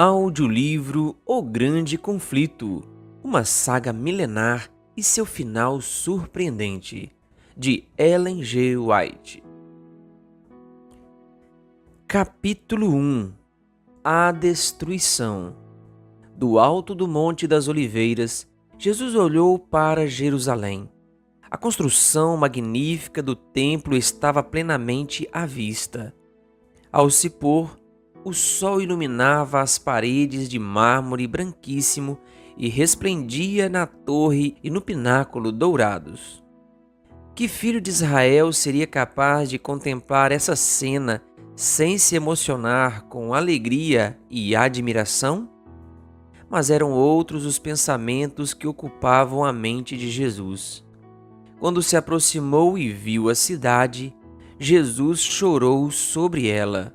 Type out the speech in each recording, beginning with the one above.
Audiolivro O Grande Conflito, uma saga milenar e seu final surpreendente, de Ellen G. White. Capítulo 1. A Destruição. Do alto do Monte das Oliveiras, Jesus olhou para Jerusalém. A construção magnífica do templo estava plenamente à vista. Ao se pôr, o sol iluminava as paredes de mármore branquíssimo e resplendia na torre e no pináculo dourados. Que filho de Israel seria capaz de contemplar essa cena sem se emocionar com alegria e admiração? Mas eram outros os pensamentos que ocupavam a mente de Jesus. Quando se aproximou e viu a cidade, Jesus chorou sobre ela.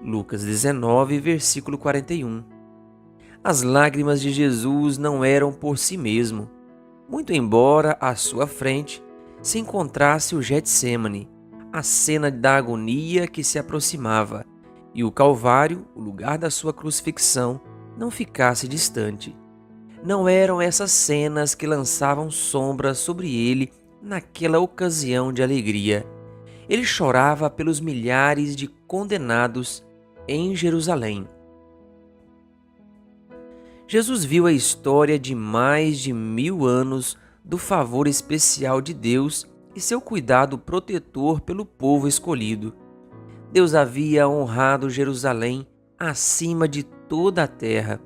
Lucas 19, versículo 41. As lágrimas de Jesus não eram por si mesmo, muito embora à sua frente se encontrasse o Getsêmani, a cena da agonia que se aproximava, e o Calvário, o lugar da sua crucifixão, não ficasse distante. Não eram essas cenas que lançavam sombras sobre ele naquela ocasião de alegria. Ele chorava pelos milhares de condenados em Jerusalém. Jesus viu a história de mais de 1000 anos do favor especial de Deus e seu cuidado protetor pelo povo escolhido. Deus havia honrado Jerusalém acima de toda a terra.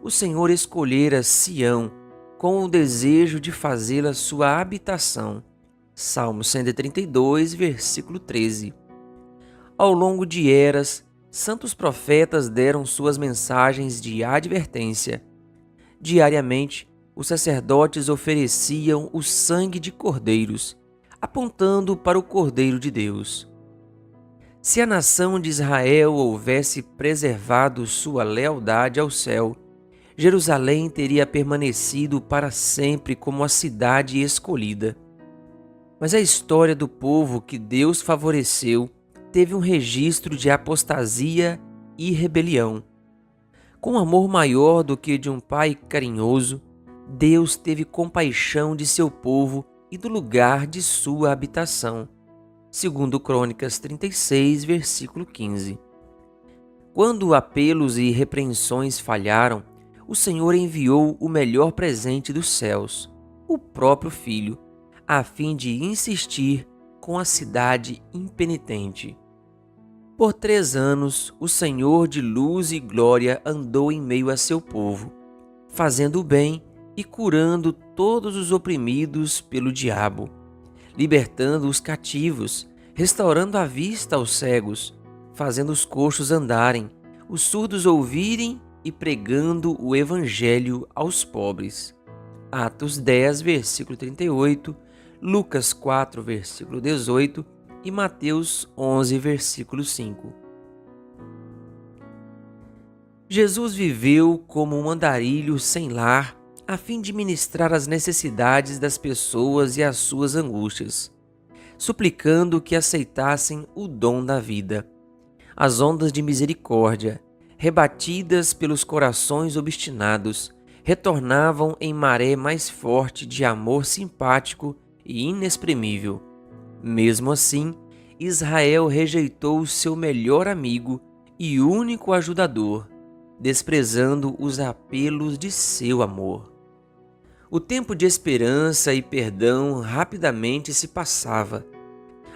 O Senhor escolhera Sião com o desejo de fazê-la sua habitação. Salmo 132, versículo 13. Ao longo de eras, santos profetas deram suas mensagens de advertência. Diariamente, os sacerdotes ofereciam o sangue de cordeiros, apontando para o Cordeiro de Deus. Se a nação de Israel houvesse preservado sua lealdade ao céu, Jerusalém teria permanecido para sempre como a cidade escolhida. Mas a história do povo que Deus favoreceu teve um registro de apostasia e rebelião. Com amor maior do que de um pai carinhoso, Deus teve compaixão de seu povo e do lugar de sua habitação. Segundo Crônicas 36, versículo 15. Quando apelos e repreensões falharam, o Senhor enviou o melhor presente dos céus, o próprio Filho, a fim de insistir com a cidade impenitente. Por 3 anos, o Senhor de luz e glória andou em meio a seu povo, fazendo o bem e curando todos os oprimidos pelo diabo, libertando os cativos, restaurando a vista aos cegos, fazendo os coxos andarem, os surdos ouvirem e pregando o evangelho aos pobres. Atos 10, versículo 38, Lucas 4, versículo 18 e Mateus 11, versículo 5. Jesus viveu como um andarilho sem lar, a fim de ministrar as necessidades das pessoas e as suas angústias, suplicando que aceitassem o dom da vida. As ondas de misericórdia, rebatidas pelos corações obstinados, retornavam em maré mais forte de amor simpático e inexprimível. Mesmo assim, Israel rejeitou seu melhor amigo e único ajudador, desprezando os apelos de seu amor. O tempo de esperança e perdão rapidamente se passava.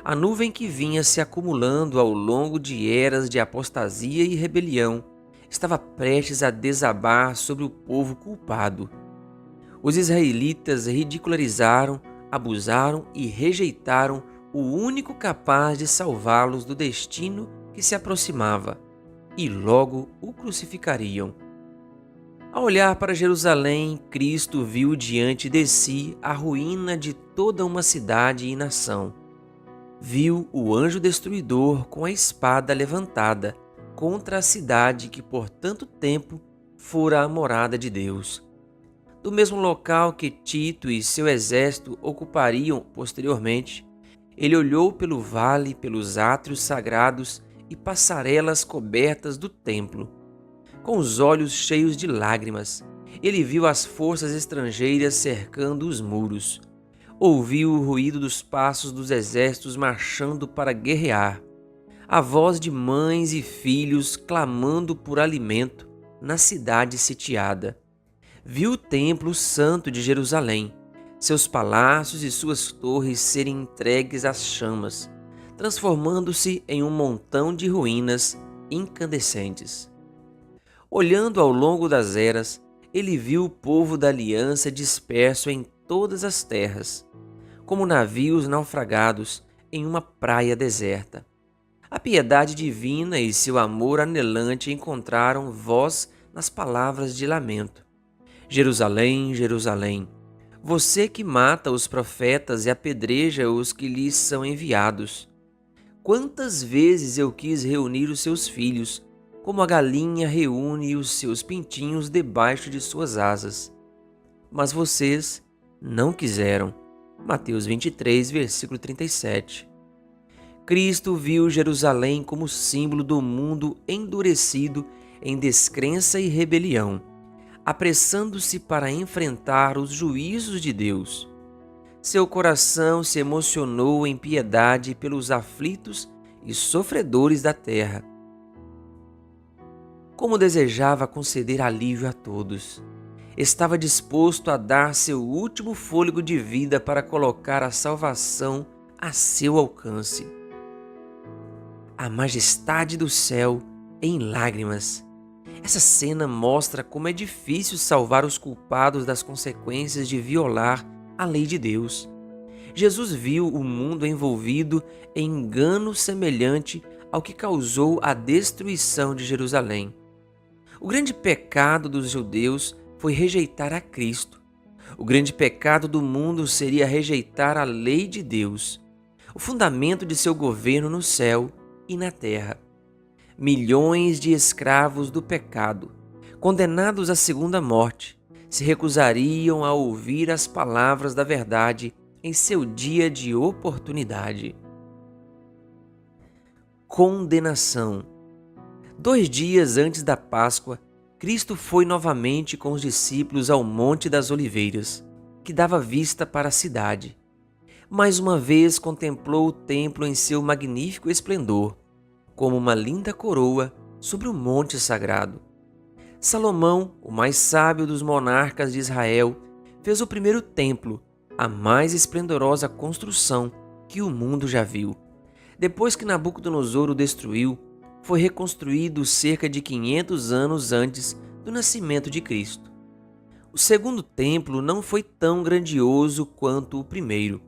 A nuvem que vinha se acumulando ao longo de eras de apostasia e rebelião estava prestes a desabar sobre o povo culpado. Os israelitas ridicularizaram, abusaram e rejeitaram o único capaz de salvá-los do destino que se aproximava, e logo o crucificariam. Ao olhar para Jerusalém, Cristo viu diante de si a ruína de toda uma cidade e nação. Viu o anjo destruidor com a espada levantada contra a cidade que por tanto tempo fora a morada de Deus. Do mesmo local que Tito e seu exército ocupariam posteriormente, ele olhou pelo vale, pelos átrios sagrados e passarelas cobertas do templo. Com os olhos cheios de lágrimas, ele viu as forças estrangeiras cercando os muros. Ouviu o ruído dos passos dos exércitos marchando para guerrear. A voz de mães e filhos clamando por alimento na cidade sitiada. Viu o templo santo de Jerusalém, seus palácios e suas torres serem entregues às chamas, transformando-se em um montão de ruínas incandescentes. Olhando ao longo das eras, ele viu o povo da aliança disperso em todas as terras, como navios naufragados em uma praia deserta. A piedade divina e seu amor anelante encontraram voz nas palavras de lamento. Jerusalém, Jerusalém, você que mata os profetas e apedreja os que lhes são enviados. Quantas vezes eu quis reunir os seus filhos, como a galinha reúne os seus pintinhos debaixo de suas asas. Mas vocês não quiseram. Mateus 23, versículo 37. Cristo viu Jerusalém como símbolo do mundo endurecido em descrença e rebelião, apressando-se para enfrentar os juízos de Deus. Seu coração se emocionou em piedade pelos aflitos e sofredores da terra. Como desejava conceder alívio a todos. Estava disposto a dar seu último fôlego de vida para colocar a salvação a seu alcance. A majestade do céu em lágrimas. Essa cena mostra como é difícil salvar os culpados das consequências de violar a lei de Deus. Jesus viu o mundo envolvido em engano semelhante ao que causou a destruição de Jerusalém. O grande pecado dos judeus foi rejeitar a Cristo. O grande pecado do mundo seria rejeitar a lei de Deus, o fundamento de seu governo no céu e na terra. Milhões de escravos do pecado, condenados à segunda morte, se recusariam a ouvir as palavras da verdade em seu dia de oportunidade. Condenação. 2 dias antes da Páscoa, Cristo foi novamente com os discípulos ao Monte das Oliveiras, que dava vista para a cidade. Mais uma vez contemplou o templo em seu magnífico esplendor, como uma linda coroa sobre o monte sagrado. Salomão, o mais sábio dos monarcas de Israel, fez o primeiro templo, a mais esplendorosa construção que o mundo já viu. Depois que Nabucodonosor o destruiu, foi reconstruído cerca de 500 anos antes do nascimento de Cristo. O segundo templo não foi tão grandioso quanto o primeiro.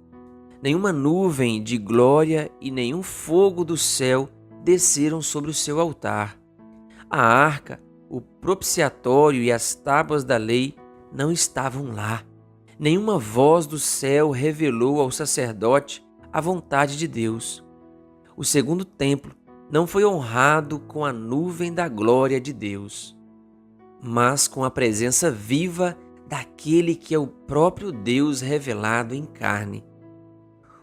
Nenhuma nuvem de glória e nenhum fogo do céu desceram sobre o seu altar. A arca, o propiciatório e as tábuas da lei não estavam lá. Nenhuma voz do céu revelou ao sacerdote a vontade de Deus. O segundo templo não foi honrado com a nuvem da glória de Deus, mas com a presença viva daquele que é o próprio Deus revelado em carne.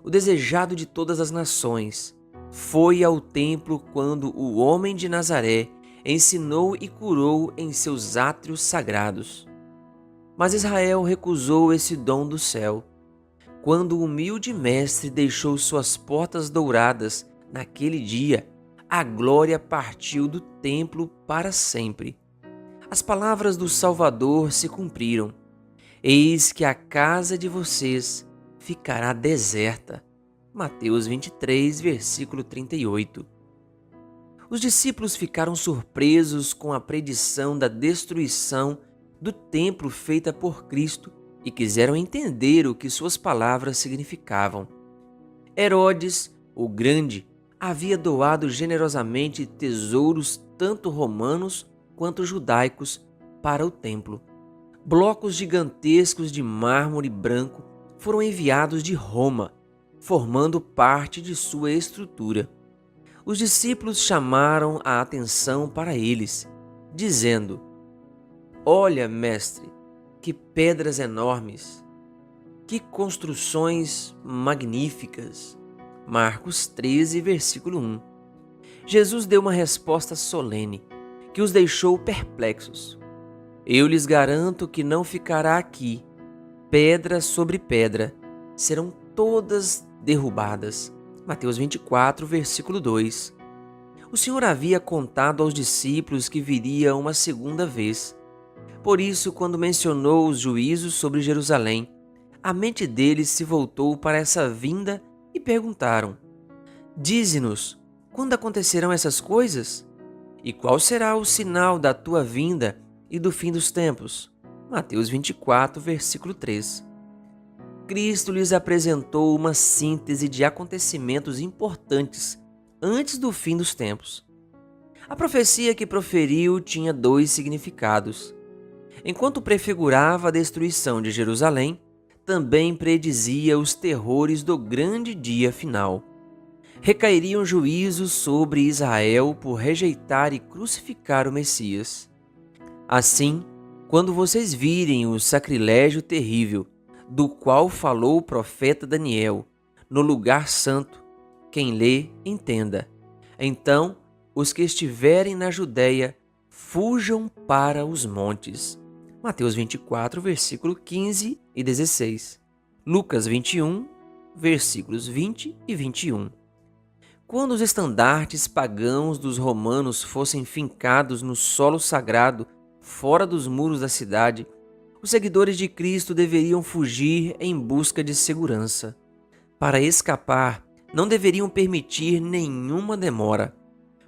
O desejado de todas as nações foi ao templo quando o homem de Nazaré ensinou e curou em seus átrios sagrados. Mas Israel recusou esse dom do céu. Quando o humilde mestre deixou suas portas douradas naquele dia, a glória partiu do templo para sempre. As palavras do Salvador se cumpriram. Eis que a casa de vocês ficará deserta. Mateus 23, versículo 38. Os discípulos ficaram surpresos com a predição da destruição do templo feita por Cristo e quiseram entender o que suas palavras significavam. Herodes, o Grande, havia doado generosamente tesouros tanto romanos quanto judaicos para o templo. Blocos gigantescos de mármore branco foram enviados de Roma, formando parte de sua estrutura. Os discípulos chamaram a atenção para eles, dizendo: Olha, mestre, que pedras enormes, que construções magníficas. Marcos 13, versículo 1. Jesus deu uma resposta solene. que os deixou perplexos. Eu lhes garanto que não ficará aqui pedra sobre pedra, serão todas derrubadas. Mateus 24, versículo 2. O Senhor havia contado aos discípulos que viria uma segunda vez. Por isso, quando mencionou os juízos sobre Jerusalém, a mente deles se voltou para essa vinda e perguntaram: Dize-nos, quando acontecerão essas coisas? E qual será o sinal da tua vinda e do fim dos tempos? Mateus 24, versículo 3. Cristo lhes apresentou uma síntese de acontecimentos importantes antes do fim dos tempos. A profecia que proferiu tinha dois significados. Enquanto prefigurava a destruição de Jerusalém, também predizia os terrores do grande dia final. Recairiam juízos sobre Israel por rejeitar e crucificar o Messias. Assim, quando vocês virem o sacrilégio terrível, do qual falou o profeta Daniel, no lugar santo, quem lê, entenda. Então, os que estiverem na Judéia, fujam para os montes. Mateus 24, versículo 15 e 16. Lucas 21, versículos 20 e 21. Quando os estandartes pagãos dos romanos fossem fincados no solo sagrado, fora dos muros da cidade, os seguidores de Cristo deveriam fugir em busca de segurança. Para escapar, não deveriam permitir nenhuma demora.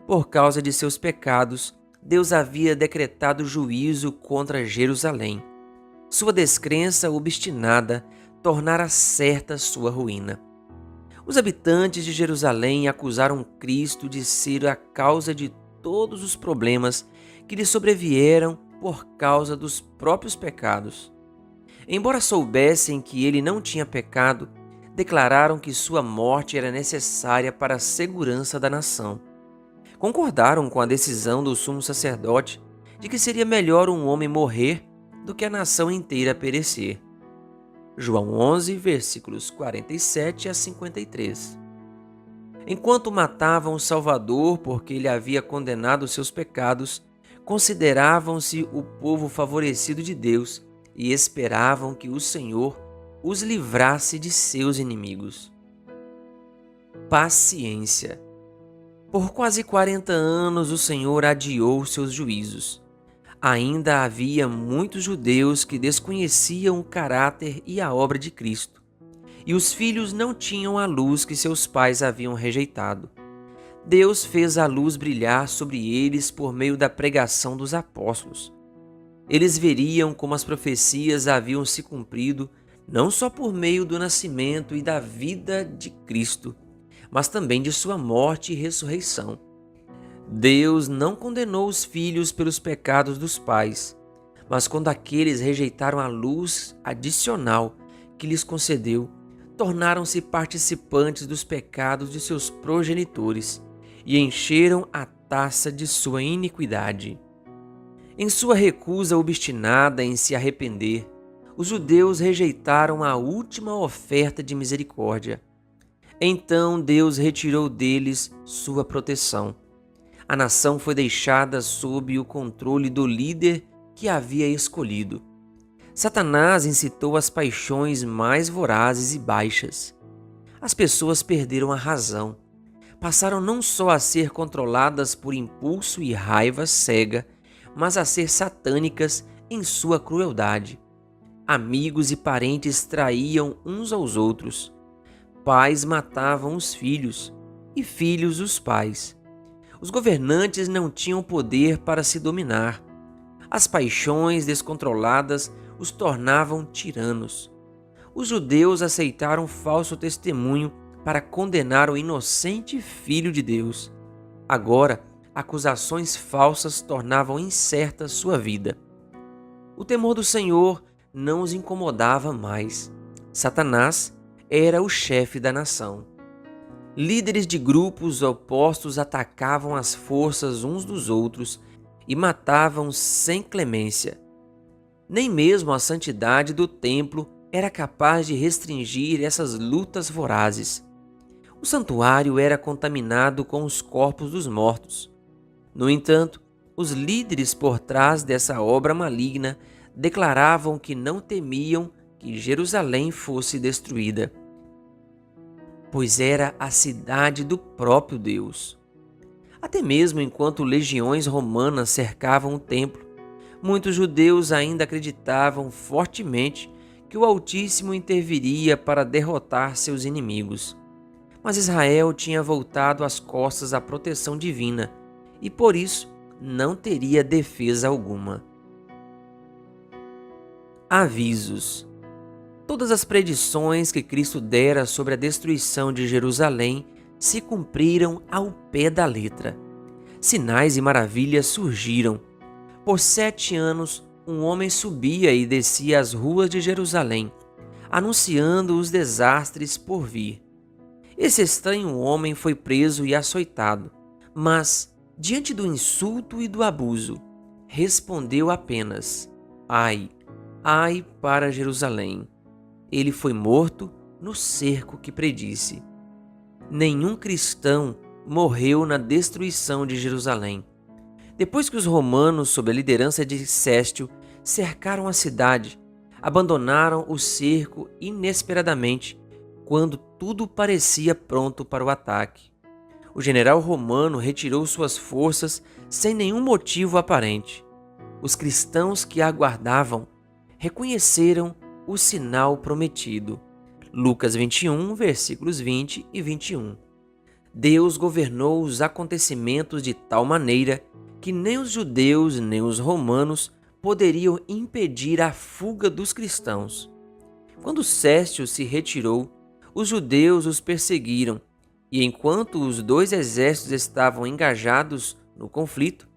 Por causa de seus pecados, Deus havia decretado juízo contra Jerusalém. Sua descrença obstinada tornara certa sua ruína. Os habitantes de Jerusalém acusaram Cristo de ser a causa de todos os problemas que lhe sobrevieram por causa dos próprios pecados. Embora soubessem que ele não tinha pecado, declararam que sua morte era necessária para a segurança da nação. Concordaram com a decisão do sumo sacerdote de que seria melhor um homem morrer do que a nação inteira perecer. João 11, versículos 47 a 53. Enquanto matavam o Salvador porque ele havia condenado seus pecados, consideravam-se o povo favorecido de Deus e esperavam que o Senhor os livrasse de seus inimigos. Paciência. Por quase 40 anos o Senhor adiou seus juízos. Ainda havia muitos judeus que desconheciam o caráter e a obra de Cristo, e os filhos não tinham a luz que seus pais haviam rejeitado. Deus fez a luz brilhar sobre eles por meio da pregação dos apóstolos. Eles veriam como as profecias haviam se cumprido, não só por meio do nascimento e da vida de Cristo, mas também de sua morte e ressurreição. Deus não condenou os filhos pelos pecados dos pais, mas quando aqueles rejeitaram a luz adicional que lhes concedeu, tornaram-se participantes dos pecados de seus progenitores e encheram a taça de sua iniquidade. Em sua recusa obstinada em se arrepender, os judeus rejeitaram a última oferta de misericórdia. Então Deus retirou deles sua proteção. A nação foi deixada sob o controle do líder que havia escolhido. Satanás incitou as paixões mais vorazes e baixas. As pessoas perderam a razão. Passaram não só a ser controladas por impulso e raiva cega, mas a ser satânicas em sua crueldade. Amigos e parentes traíam uns aos outros. Pais matavam os filhos e filhos os pais. Os governantes não tinham poder para se dominar. As paixões descontroladas os tornavam tiranos. Os judeus aceitaram falso testemunho para condenar o inocente Filho de Deus. Agora, acusações falsas tornavam incerta sua vida. O temor do Senhor não os incomodava mais. Satanás era o chefe da nação. Líderes de grupos opostos atacavam as forças uns dos outros e matavam sem clemência. Nem mesmo a santidade do templo era capaz de restringir essas lutas vorazes. O santuário era contaminado com os corpos dos mortos. No entanto, Os líderes por trás dessa obra maligna declaravam que não temiam que Jerusalém fosse destruída, pois era a cidade do próprio Deus. Até mesmo enquanto legiões romanas cercavam o templo, muitos judeus ainda acreditavam fortemente que o Altíssimo interviria para derrotar seus inimigos. Mas Israel tinha voltado as costas à proteção divina e por isso não teria defesa alguma. Avisos. Todas as predições que Cristo dera sobre a destruição de Jerusalém se cumpriram ao pé da letra. Sinais e maravilhas surgiram. Por 7 anos, um homem subia e descia as ruas de Jerusalém, anunciando os desastres por vir. Esse estranho homem foi preso e açoitado, mas, diante do insulto e do abuso, respondeu apenas: Ai, ai para Jerusalém! Ele foi morto no cerco que predisse. Nenhum cristão morreu na destruição de Jerusalém. Depois que os romanos, sob a liderança de Céstio, cercaram a cidade, abandonaram o cerco inesperadamente, quando tudo parecia pronto para o ataque. O general romano retirou suas forças sem nenhum motivo aparente. Os cristãos que aguardavam reconheceram o sinal prometido. Lucas 21, versículos 20 e 21. Deus governou os acontecimentos de tal maneira que nem os judeus nem os romanos poderiam impedir a fuga dos cristãos. Quando Céstio se retirou, os judeus os perseguiram, e enquanto os dois exércitos estavam engajados no conflito,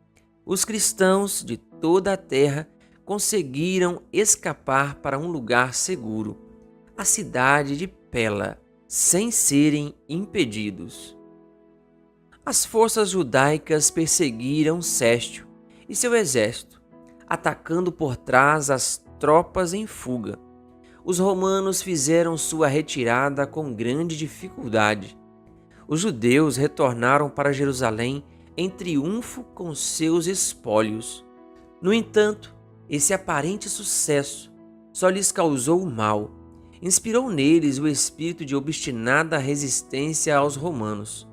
os cristãos de toda a terra conseguiram escapar para um lugar seguro, a cidade de Pela, sem serem impedidos. As forças judaicas perseguiram Céstio e seu exército, atacando por trás as tropas em fuga. Os romanos fizeram sua retirada com grande dificuldade. Os judeus retornaram para Jerusalém em triunfo com seus espólios. No entanto, esse aparente sucesso só lhes causou mal. Inspirou neles o espírito de obstinada resistência aos romanos,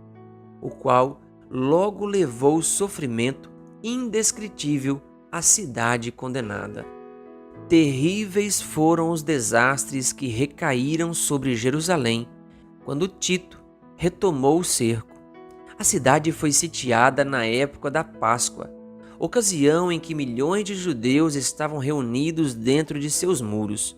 o qual logo levou sofrimento indescritível à cidade condenada. Terríveis foram os desastres que recaíram sobre Jerusalém quando Tito retomou o cerco. A cidade foi sitiada na época da Páscoa, ocasião em que milhões de judeus estavam reunidos dentro de seus muros.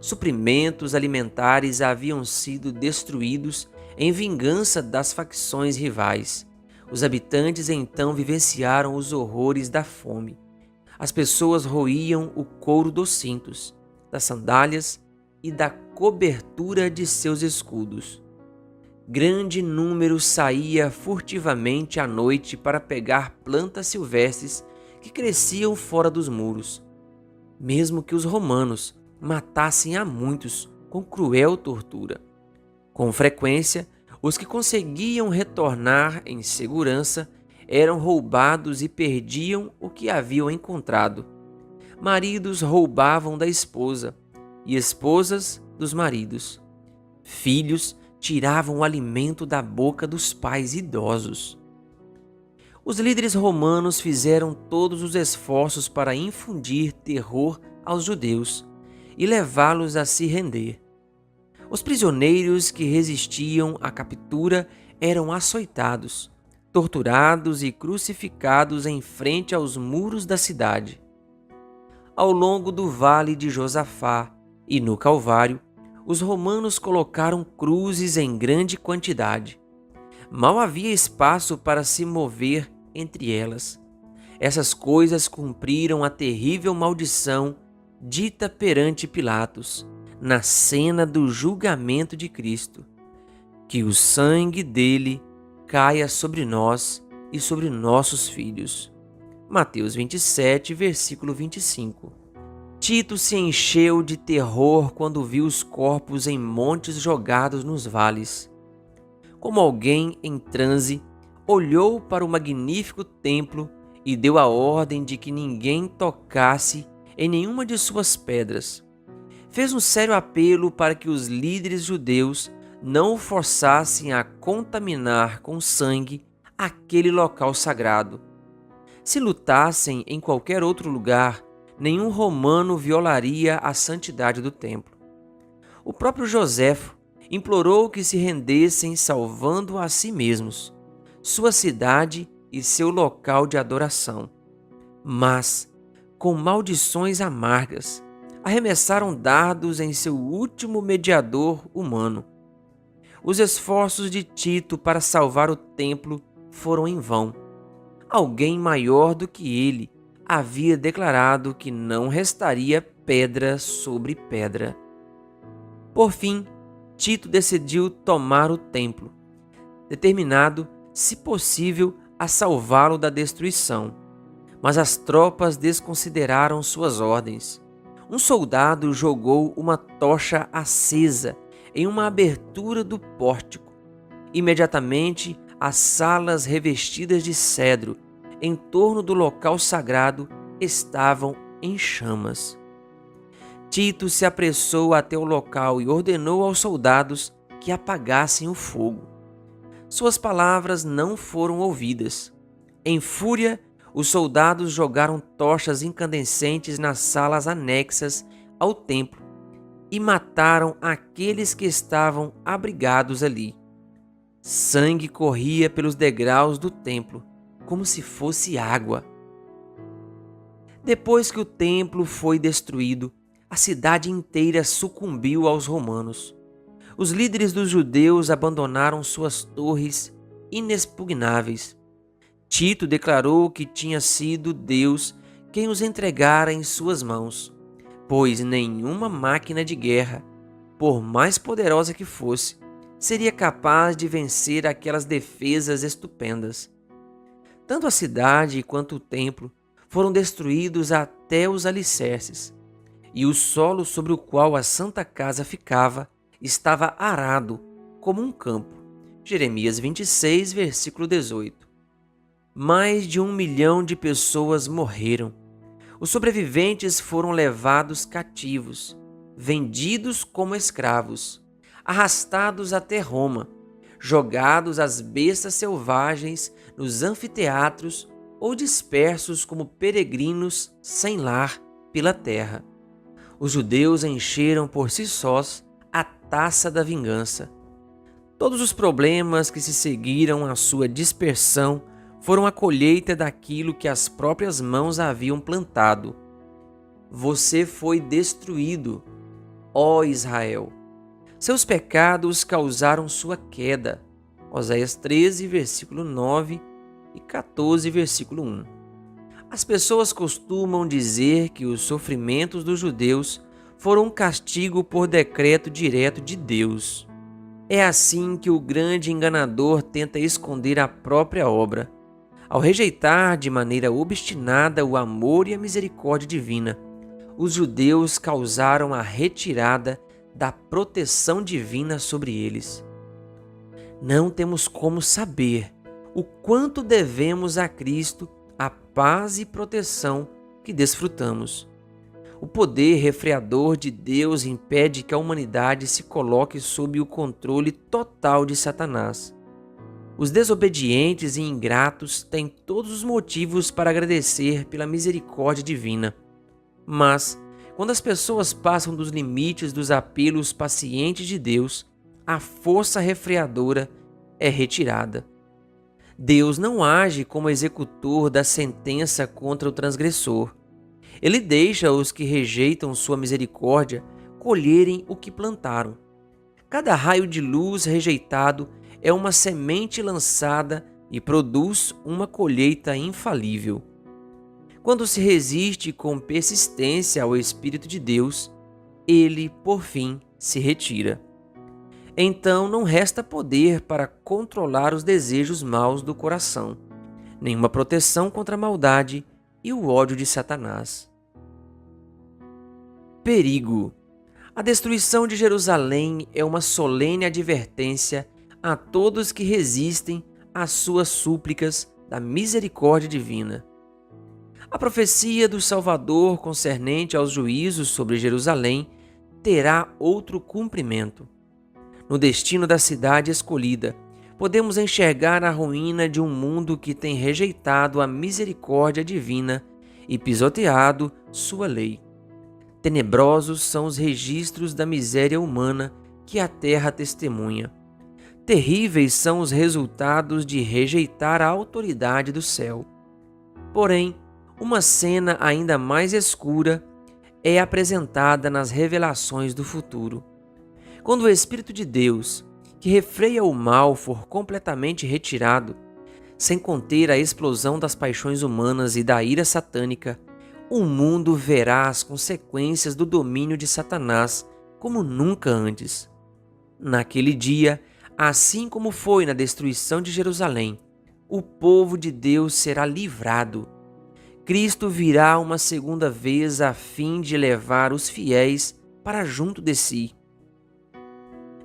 Suprimentos alimentares haviam sido destruídos em vingança das facções rivais. Os habitantes então vivenciaram os horrores da fome. As pessoas roíam o couro dos cintos, das sandálias e da cobertura de seus escudos. Grande número saía furtivamente à noite para pegar plantas silvestres que cresciam fora dos muros. Mesmo que os romanos matassem a muitos com cruel tortura. Com frequência, os que conseguiam retornar em segurança eram roubados e perdiam o que haviam encontrado. Maridos roubavam da esposa e esposas dos maridos. Filhos tiravam o alimento da boca dos pais idosos. Os líderes romanos fizeram todos os esforços para infundir terror aos judeus e levá-los a se render. Os prisioneiros que resistiam à captura eram açoitados, torturados e crucificados em frente aos muros da cidade. Ao longo do vale de Josafá e no Calvário, os romanos colocaram cruzes em grande quantidade. Mal havia espaço para se mover entre elas. Essas coisas cumpriram a terrível maldição dita perante Pilatos, na cena do julgamento de Cristo. Que o sangue dele caia sobre nós e sobre nossos filhos. Mateus 27, versículo 25. Tito se encheu de terror quando viu os corpos em montes jogados nos vales. Como alguém em transe, olhou para o magnífico templo e deu a ordem de que ninguém tocasse em nenhuma de suas pedras. Fez um sério apelo para que os líderes judeus não o forçassem a contaminar com sangue aquele local sagrado. Se lutassem em qualquer outro lugar, nenhum romano violaria a santidade do templo. O próprio Joséfo implorou que se rendessem, salvando a si mesmos, sua cidade e seu local de adoração. Mas, com maldições amargas, arremessaram dardos em seu último mediador humano. Os esforços de Tito para salvar o templo foram em vão. Alguém maior do que ele havia declarado que não restaria pedra sobre pedra. Por fim, Tito decidiu tomar o templo, determinado, se possível, a salvá-lo da destruição. Mas as tropas desconsideraram suas ordens. Um soldado jogou uma tocha acesa em uma abertura do pórtico. Imediatamente, as salas revestidas de cedro em torno do local sagrado estavam em chamas. Tito se apressou até o local e ordenou aos soldados que apagassem o fogo. Suas palavras não foram ouvidas. Em fúria, os soldados jogaram tochas incandescentes nas salas anexas ao templo e mataram aqueles que estavam abrigados ali. Sangue corria pelos degraus do templo, como se fosse água. Depois que o templo foi destruído, a cidade inteira sucumbiu aos romanos. Os líderes dos judeus abandonaram suas torres inexpugnáveis. Tito declarou que tinha sido Deus quem os entregara em suas mãos, pois nenhuma máquina de guerra, por mais poderosa que fosse, seria capaz de vencer aquelas defesas estupendas. Tanto a cidade quanto o templo foram destruídos até os alicerces, e o solo sobre o qual a Santa Casa ficava estava arado como um campo. Jeremias 26, versículo 18. Mais de 1 milhão de pessoas morreram. Os sobreviventes foram levados cativos, vendidos como escravos, arrastados até Roma, jogados às bestas selvagens nos anfiteatros ou dispersos como peregrinos sem lar pela terra. Os judeus encheram por si sós a taça da vingança. Todos os problemas que se seguiram à sua dispersão foram a colheita daquilo que as próprias mãos haviam plantado. Você foi destruído, ó Israel. Seus pecados causaram sua queda. Oséias 13, versículo 9 e 14, versículo 1. As pessoas costumam dizer que os sofrimentos dos judeus foram um castigo por decreto direto de Deus. É assim que o grande enganador tenta esconder a própria obra. Ao rejeitar de maneira obstinada o amor e a misericórdia divina, os judeus causaram a retirada da proteção divina sobre eles. Não temos como saber o quanto devemos a Cristo a paz e proteção que desfrutamos. O poder refreador de Deus impede que a humanidade se coloque sob o controle total de Satanás. Os desobedientes e ingratos têm todos os motivos para agradecer pela misericórdia divina. Mas, quando as pessoas passam dos limites dos apelos pacientes de Deus, a força refreadora é retirada. Deus não age como executor da sentença contra o transgressor. Ele deixa os que rejeitam sua misericórdia colherem o que plantaram. Cada raio de luz rejeitado é uma semente lançada e produz uma colheita infalível. Quando se resiste com persistência ao Espírito de Deus, ele, por fim, se retira. Então não resta poder para controlar os desejos maus do coração, nenhuma proteção contra a maldade e o ódio de Satanás. Perigo. A destruição de Jerusalém é uma solene advertência a todos que resistem às suas súplicas da misericórdia divina. A profecia do Salvador concernente aos juízos sobre Jerusalém terá outro cumprimento. No destino da cidade escolhida, podemos enxergar a ruína de um mundo que tem rejeitado a misericórdia divina e pisoteado sua lei. Tenebrosos são os registros da miséria humana que a terra testemunha. Terríveis são os resultados de rejeitar a autoridade do céu. Porém, uma cena ainda mais escura é apresentada nas revelações do futuro. Quando o Espírito de Deus, que refreia o mal, for completamente retirado, sem conter a explosão das paixões humanas e da ira satânica, o mundo verá as consequências do domínio de Satanás como nunca antes. Naquele dia, assim como foi na destruição de Jerusalém, o povo de Deus será livrado. Cristo virá uma segunda vez a fim de levar os fiéis para junto de si.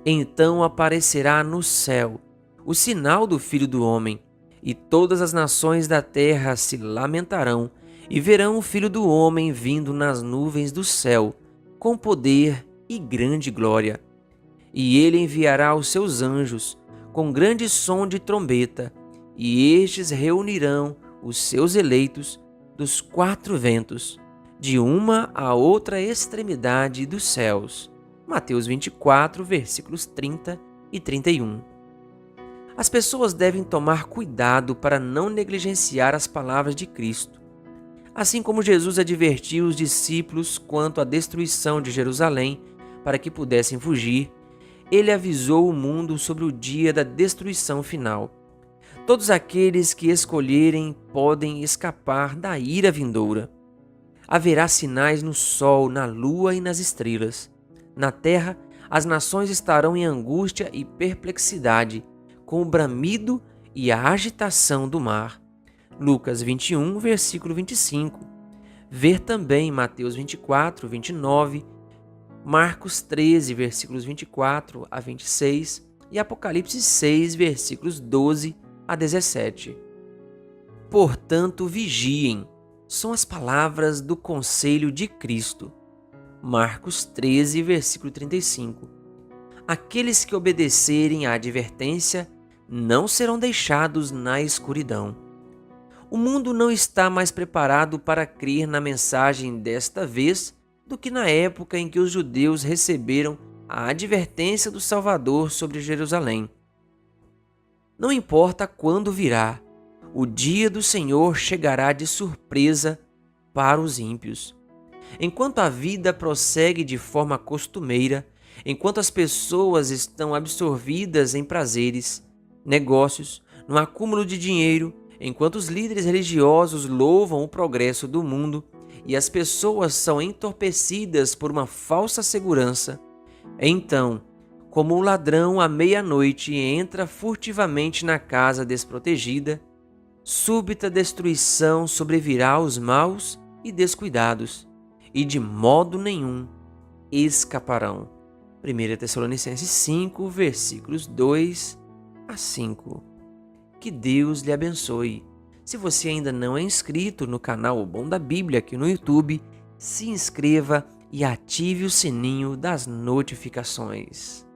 Então aparecerá no céu o sinal do Filho do Homem, e todas as nações da terra se lamentarão e verão o Filho do Homem vindo nas nuvens do céu, com poder e grande glória. E ele enviará os seus anjos com grande som de trombeta, e estes reunirão os seus eleitos dos quatro ventos, de uma a outra extremidade dos céus. Mateus 24, versículos 30 e 31. As pessoas devem tomar cuidado para não negligenciar as palavras de Cristo. Assim como Jesus advertiu os discípulos quanto à destruição de Jerusalém para que pudessem fugir, ele avisou o mundo sobre o dia da destruição final. Todos aqueles que escolherem podem escapar da ira vindoura. Haverá sinais no sol, na lua e nas estrelas. Na terra, as nações estarão em angústia e perplexidade, com o bramido e a agitação do mar. Lucas 21, versículo 25. Ver também Mateus 24, 29, Marcos 13, versículos 24 a 26 e Apocalipse 6, versículos 12 a 17. Portanto, vigiem, são as palavras do conselho de Cristo. Marcos 13, versículo 35. Aqueles que obedecerem à advertência não serão deixados na escuridão. O mundo não está mais preparado para crer na mensagem desta vez do que na época em que os judeus receberam a advertência do Salvador sobre Jerusalém. Não importa quando virá, o dia do Senhor chegará de surpresa para os ímpios. Enquanto a vida prossegue de forma costumeira, enquanto as pessoas estão absorvidas em prazeres, negócios, no acúmulo de dinheiro, enquanto os líderes religiosos louvam o progresso do mundo e as pessoas são entorpecidas por uma falsa segurança, então, como um ladrão à meia-noite entra furtivamente na casa desprotegida, súbita destruição sobrevirá aos maus e descuidados, e de modo nenhum escaparão. 1 Tessalonicenses 5, versículos 2 a 5. Que Deus lhe abençoe. Se você ainda não é inscrito no canal O Bom da Bíblia aqui no YouTube, se inscreva e ative o sininho das notificações.